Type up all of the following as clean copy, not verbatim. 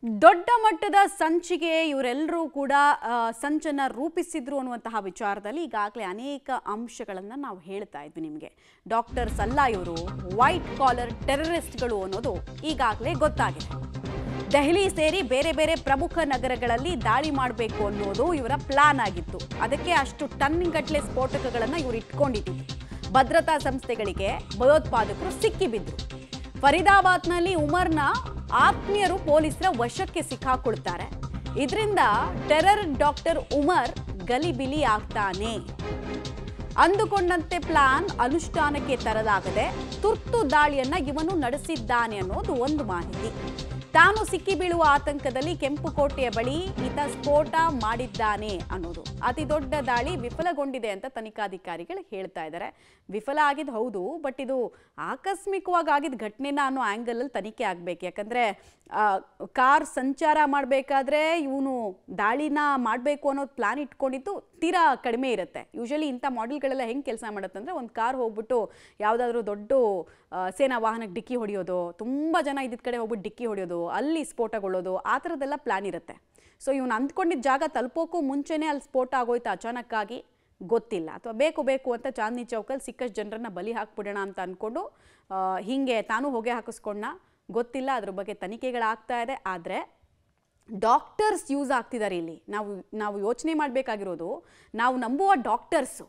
ದೊಡ್ಡ ಮಟ್ಟದ ಸಂಚಿಗೆ ಇವರೆಲ್ಲರೂ ಕೂಡ ಸಂಚನ್ನ ರೂಪಿಸಿದ್ರು ಅನ್ನುವಂತಹ ವಿಚಾರದಲ್ಲಿ ಈಗಾಗಲೇ ಅನೇಕ ಅಂಶಗಳನ್ನು ನಾವು ಹೇಳ್ತಾ ಇದ್ವಿ ನಿಮಗೆ. ಡಾಕ್ಟರ್ಸ್ ಅಲ್ಲ ಇವರು, ವೈಟ್ ಕಾಲರ್ ಟೆರರಿಸ್ಟ್ಗಳು ಅನ್ನೋದು ಈಗಾಗಲೇ ಗೊತ್ತಾಗಿದೆ. ದೆಹಲಿ ಸೇರಿ ಬೇರೆ ಬೇರೆ ಪ್ರಮುಖ ನಗರಗಳಲ್ಲಿ ದಾಳಿ ಮಾಡಬೇಕು ಅನ್ನೋದು ಇವರ ಪ್ಲಾನ್ ಆಗಿತ್ತು. ಅದಕ್ಕೆ ಅಷ್ಟು ಟನ್ಗಟ್ಟಲೆ ಸ್ಫೋಟಕಗಳನ್ನು ಇವರು ಇಟ್ಕೊಂಡಿದ್ರು. ಭದ್ರತಾ ಸಂಸ್ಥೆಗಳಿಗೆ ಭಯೋತ್ಪಾದಕರು ಸಿಕ್ಕಿಬಿದ್ರು. ಫರೀದಾಬಾದ್ನಲ್ಲಿ ಉಮರ್ನ ಆತ್ಮೀಯರು ಪೊಲೀಸರ ವಶಕ್ಕೆ ಸಿಕ್ಕಾಕೊಳ್ತಾರೆ. ಇದರಿಂದ ಟೆರರ್ ಡಾಕ್ಟರ್ ಉಮರ್ ಗಲಿಬಿಲಿ ಆಗ್ತಾನೆ. ಅಂದುಕೊಂಡಂತೆ ಪ್ಲಾನ್ ಅನುಷ್ಠಾನಕ್ಕೆ ತರಲಾಗದೆ ತುರ್ತು ದಾಳಿಯನ್ನ ಇವನು ನಡೆಸಿದ್ದಾನೆ ಅನ್ನೋದು ಒಂದು ಮಾಹಿತಿ. ತಾನು ಸಿಕ್ಕಿ ಬೀಳುವ ಆತಂಕದಲ್ಲಿ ಕೆಂಪುಕೋಟೆಯ ಬಳಿ ಈತ ಸ್ಫೋಟ ಮಾಡಿದ್ದಾನೆ ಅನ್ನೋದು. ಅತಿ ದೊಡ್ಡ ದಾಳಿ ವಿಫಲಗೊಂಡಿದೆ ಅಂತ ತನಿಖಾಧಿಕಾರಿಗಳು ಹೇಳ್ತಾ ಇದ್ದಾರೆ. ವಿಫಲ ಆಗಿದ್ದು ಹೌದು, ಬಟ್ ಇದು ಆಕಸ್ಮಿಕವಾಗಿ ಆಗಿದ್ದ ಘಟನೆನ ಅನ್ನೋ ಆ್ಯಂಗಲಲ್ಲಿ ತನಿಖೆ ಆಗಬೇಕು. ಯಾಕಂದರೆ ಕಾರ್ ಸಂಚಾರ ಮಾಡಬೇಕಾದ್ರೆ ಇವನು ದಾಳಿನ ಮಾಡಬೇಕು ಅನ್ನೋದು ಪ್ಲಾನ್ ಇಟ್ಕೊಂಡಿದ್ದು ತೀರಾ ಕಡಿಮೆ ಇರುತ್ತೆ. ಯೂಶಲಿ ಇಂಥ ಮಾಡೆಲ್ಗಳೆಲ್ಲ ಹೆಂಗೆ ಕೆಲಸ ಮಾಡುತ್ತೆ ಅಂದರೆ, ಒಂದು ಕಾರ್ ಹೋಗ್ಬಿಟ್ಟು ಯಾವುದಾದ್ರೂ ದೊಡ್ಡ ಸೇನಾ ವಾಹನಕ್ಕೆ ಡಿಕ್ಕಿ ಹೊಡೆಯೋದು, ತುಂಬ ಜನ ಇದ್ದಿದ್ದ ಕಡೆ ಹೋಗ್ಬಿಟ್ಟು ಡಿಕ್ಕಿ ಹೊಡೆಯೋದು, ಅಲ್ಲಿ ಸ್ಫೋಟಗೊಳ್ಳೋದು, ಆ ಥರದ್ದೆಲ್ಲ ಪ್ಲಾನ್ ಇರುತ್ತೆ. ಸೊ ಇವನು ಅಂದ್ಕೊಂಡಿದ್ದ ಜಾಗ ತಲುಪೋಕ್ಕೂ ಮುಂಚೆನೇ ಅಲ್ಲಿ ಸ್ಫೋಟ ಆಗೋಯ್ತು ಅಚಾನಕ್ಕಾಗಿ, ಗೊತ್ತಿಲ್ಲ. ಅಥವಾ ಬೇಕು ಅಂತ ಚಾಂದ್ನಿ ಚೌಕಲ್ಲಿ ಸಿಕ್ಕಷ್ಟು ಜನರನ್ನ ಬಲಿ ಹಾಕ್ಬಿಡೋಣ ಅಂತ ಅಂದ್ಕೊಂಡು ಹೀಗೆ ತಾನು ಹೊಗೆ ಹಾಕಿಸ್ಕೊಂಡ, ಗೊತ್ತಿಲ್ಲ. ಅದ್ರ ಬಗ್ಗೆ ತನಿಖೆಗಳಾಗ್ತಾ ಇದೆ. ಆದರೆ ಡಾಕ್ಟರ್ಸ್ ಯೂಸ್ ಆಗ್ತಿದ್ದಾರೆ ಇಲ್ಲಿ. ನಾವು ಯೋಚನೆ ಮಾಡಬೇಕಾಗಿರೋದು, ನಾವು ನಂಬುವ ಡಾಕ್ಟರ್ಸು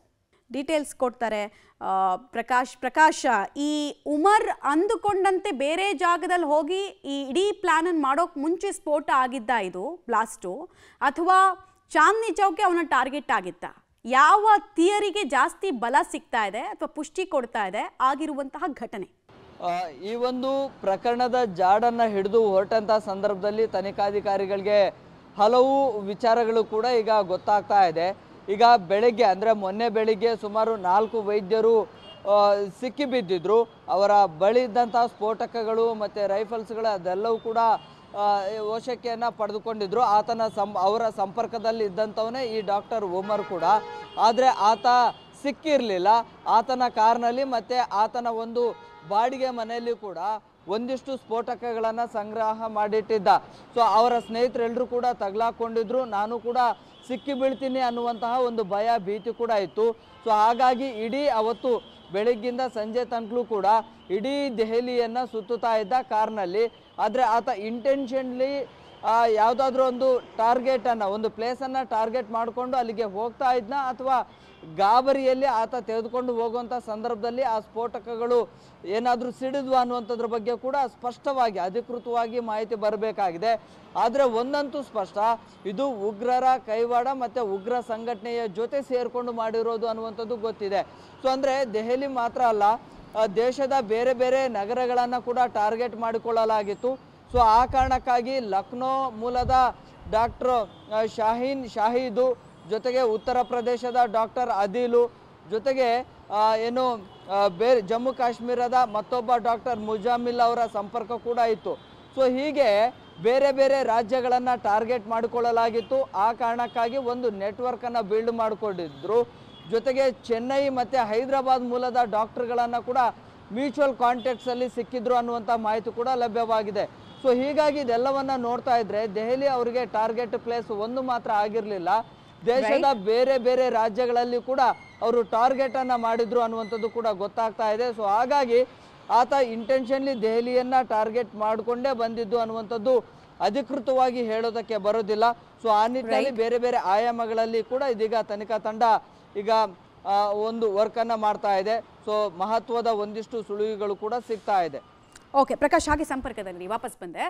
ಡೀಟೇಲ್ಸ್ ಕೊಡ್ತಾರೆ. ಪ್ರಕಾಶ, ಈ ಉಮರ್ ಅಂದುಕೊಂಡಂತೆ ಬೇರೆ ಜಾಗದಲ್ಲಿ ಹೋಗಿ ಈ ಇಡೀ ಪ್ಲಾನನ್ನು ಮಾಡೋಕೆ ಮುಂಚೆ ಸ್ಫೋಟ ಆಗಿದ್ದ ಇದು ಬ್ಲಾಸ್ಟು, ಅಥವಾ ಚಾಂದ್ನಿ ಚೌಕಿ ಅವನ ಟಾರ್ಗೆಟ್ ಆಗಿತ್ತ? ಯಾವ ಥಿಯರಿಗೆ ಜಾಸ್ತಿ ಬಲ ಸಿಗ್ತಾ ಇದೆ ಅಥವಾ ಪುಷ್ಟಿ ಕೊಡ್ತಾ ಇದೆ ಆಗಿರುವಂತಹ ಘಟನೆ? ಈ ಒಂದು ಪ್ರಕರಣದ ಜಾಡನ್ನು ಹಿಡಿದು ಹೊರಟಂಥ ಸಂದರ್ಭದಲ್ಲಿ ತನಿಖಾಧಿಕಾರಿಗಳಿಗೆ ಹಲವು ವಿಚಾರಗಳು ಕೂಡ ಈಗ ಗೊತ್ತಾಗ್ತಾ ಇದೆ. ಈಗ ಬೆಳಗ್ಗೆ ಅಂದರೆ ಮೊನ್ನೆ ಬೆಳಿಗ್ಗೆ ಸುಮಾರು 4 ವೈದ್ಯರು ಸಿಕ್ಕಿಬಿದ್ದಿದ್ರು. ಅವರ ಬಳಿ ಇದ್ದಂಥ ಸ್ಫೋಟಕಗಳು ಮತ್ತು ರೈಫಲ್ಸ್ಗಳು ಅದೆಲ್ಲವೂ ಕೂಡ ವಶಕ್ಕೆಯನ್ನು ಪಡೆದುಕೊಂಡಿದ್ರು. ಅವರ ಸಂಪರ್ಕದಲ್ಲಿ ಇದ್ದಂಥವನೇ ಈ ಡಾಕ್ಟರ್ ಉಮರ್ ಕೂಡ. ಆದರೆ ಆತ ಸಿಕ್ಕಿರಲಿಲ್ಲ. ಆತನ ಕಾರ್ನಲ್ಲಿ ಮತ್ತು ಆತನ ಒಂದು ಬಾಡಿಗೆ ಮನೆಯಲ್ಲಿ ಕೂಡ ಒಂದಿಷ್ಟು ಸ್ಫೋಟಕಗಳನ್ನು ಸಂಗ್ರಹ ಮಾಡಿಟ್ಟಿದ್ದ. ಸೊ ಅವರ ಸ್ನೇಹಿತರೆಲ್ಲರೂ ಕೂಡ ತಗಲಾಕೊಂಡಿದ್ರು. ನಾನು ಕೂಡ ಸಿಕ್ಕಿ ಬೀಳ್ತೀನಿ ಅನ್ನುವಂತಹ ಒಂದು ಭಯ ಭೀತಿ ಕೂಡ ಇತ್ತು. ಸೊ ಹಾಗಾಗಿ ಇಡೀ ಅವತ್ತು ಬೆಳಗ್ಗಿಂದ ಸಂಜೆ ತನಕಲೂ ಕೂಡ ಇಡೀ ದೆಹಲಿಯನ್ನು ಸುತ್ತುತ್ತಾ ಇದ್ದ ಕಾರ್ನಲ್ಲಿ. ಆದರೆ ಆತ ಇಂಟೆನ್ಷನ್ಲಿ ಯಾವುದಾದ್ರೂ ಒಂದು ಟಾರ್ಗೆಟನ್ನು, ಒಂದು ಪ್ಲೇಸನ್ನು ಟಾರ್ಗೆಟ್ ಮಾಡಿಕೊಂಡು ಅಲ್ಲಿಗೆ ಹೋಗ್ತಾ ಇದ್ನ, ಅಥವಾ ಗಾಬರಿಯಲ್ಲಿ ಆತ ತೆಗೆದುಕೊಂಡು ಹೋಗುವಂಥ ಸಂದರ್ಭದಲ್ಲಿ ಆ ಸ್ಫೋಟಕಗಳು ಏನಾದರೂ ಸಿಡಿದ್ವಾ ಅನ್ನುವಂಥದ್ರ ಬಗ್ಗೆ ಕೂಡ ಸ್ಪಷ್ಟವಾಗಿ ಅಧಿಕೃತವಾಗಿ ಮಾಹಿತಿ ಬರಬೇಕಾಗಿದೆ. ಆದರೆ ಒಂದಂತೂ ಸ್ಪಷ್ಟ, ಇದು ಉಗ್ರರ ಕೈವಾಡ ಮತ್ತು ಉಗ್ರ ಸಂಘಟನೆಯ ಜೊತೆ ಸೇರಿಕೊಂಡು ಮಾಡಿರೋದು ಅನ್ನುವಂಥದ್ದು ಗೊತ್ತಿದೆ. ಸೊ ಅಂದರೆ ದೆಹಲಿ ಮಾತ್ರ ಅಲ್ಲ, ದೇಶದ ಬೇರೆ ಬೇರೆ ನಗರಗಳನ್ನು ಕೂಡ ಟಾರ್ಗೆಟ್ ಮಾಡಿಕೊಳ್ಳಲಾಗಿತ್ತು. ಸೊ ಆ ಕಾರಣಕ್ಕಾಗಿ ಲಕ್ನೋ ಮೂಲದ ಡಾಕ್ಟರ್ ಶಾಹೀದು, ಜೊತೆಗೆ ಉತ್ತರ ಪ್ರದೇಶದ ಡಾಕ್ಟರ್ ಅದಿಲು, ಜೊತೆಗೆ ಬೇರೆ ಜಮ್ಮು ಕಾಶ್ಮೀರದ ಮತ್ತೊಬ್ಬ ಡಾಕ್ಟರ್ ಮುಜಾಮಿಲ್ ಅವರ ಸಂಪರ್ಕ ಕೂಡ ಇತ್ತು. ಸೊ ಹೀಗೆ ಬೇರೆ ಬೇರೆ ರಾಜ್ಯಗಳನ್ನು ಟಾರ್ಗೆಟ್ ಮಾಡಿಕೊಳ್ಳಲಾಗಿತ್ತು. ಆ ಕಾರಣಕ್ಕಾಗಿ ಒಂದು ನೆಟ್ವರ್ಕನ್ನು ಬಿಲ್ಡ್ ಮಾಡಿಕೊಂಡಿದ್ರು. ಜೊತೆಗೆ ಚೆನ್ನೈ ಮತ್ತು ಹೈದರಾಬಾದ್ ಮೂಲದ ಡಾಕ್ಟರ್ಗಳನ್ನು ಕೂಡ ಮ್ಯೂಚುವಲ್ ಕಾಂಟ್ಯಾಕ್ಟ್ಸಲ್ಲಿ ಸಿಕ್ಕಿದ್ರು ಅನ್ನುವಂಥ ಮಾಹಿತಿ ಕೂಡ ಲಭ್ಯವಾಗಿದೆ. ಸೊ ಹೀಗಾಗಿ ಇದೆಲ್ಲವನ್ನು ನೋಡ್ತಾ ಇದ್ರೆ ದೆಹಲಿ ಅವರಿಗೆ ಟಾರ್ಗೆಟ್ ಪ್ಲೇಸ್ ಒಂದು ಮಾತ್ರ ಆಗಿರಲಿಲ್ಲ, ದೇಶದ ಬೇರೆ ಬೇರೆ ರಾಜ್ಯಗಳಲ್ಲಿ ಕೂಡ ಅವರು ಟಾರ್ಗೆಟ್ ಅನ್ನ ಮಾಡಿದ್ರು ಅನ್ನುವಂಥದ್ದು ಕೂಡ ಗೊತ್ತಾಗ್ತಾ ಇದೆ. ಸೊ ಹಾಗಾಗಿ ಆತ ಇಂಟೆನ್ಷನ್ಲಿ ದೆಹಲಿಯನ್ನ ಟಾರ್ಗೆಟ್ ಮಾಡಿಕೊಂಡೇ ಬಂದಿದ್ದು ಅನ್ನುವಂಥದ್ದು ಅಧಿಕೃತವಾಗಿ ಹೇಳೋದಕ್ಕೆ ಬರೋದಿಲ್ಲ. ಸೊ ಆ ನಿಟ್ಟಿನಲ್ಲಿ ಬೇರೆ ಬೇರೆ ಆಯಾಮಗಳಲ್ಲಿ ಕೂಡ ಇದೀಗ ತನಿಖಾ ತಂಡ ಈಗ ಒಂದು ವರ್ಕ್ ಅನ್ನ ಮಾಡ್ತಾ ಇದೆ. ಸೊ ಮಹತ್ವದ ಒಂದಿಷ್ಟು ಸುಳಿವುಗಳು ಕೂಡ ಸಿಗ್ತಾ ಇದೆ. ಓಕೆ ಪ್ರಕಾಶ್, ಹಾಗೆ ಸಂಪರ್ಕದಲ್ಲಿ ವಾಪಸ್ ಬಂದೆ.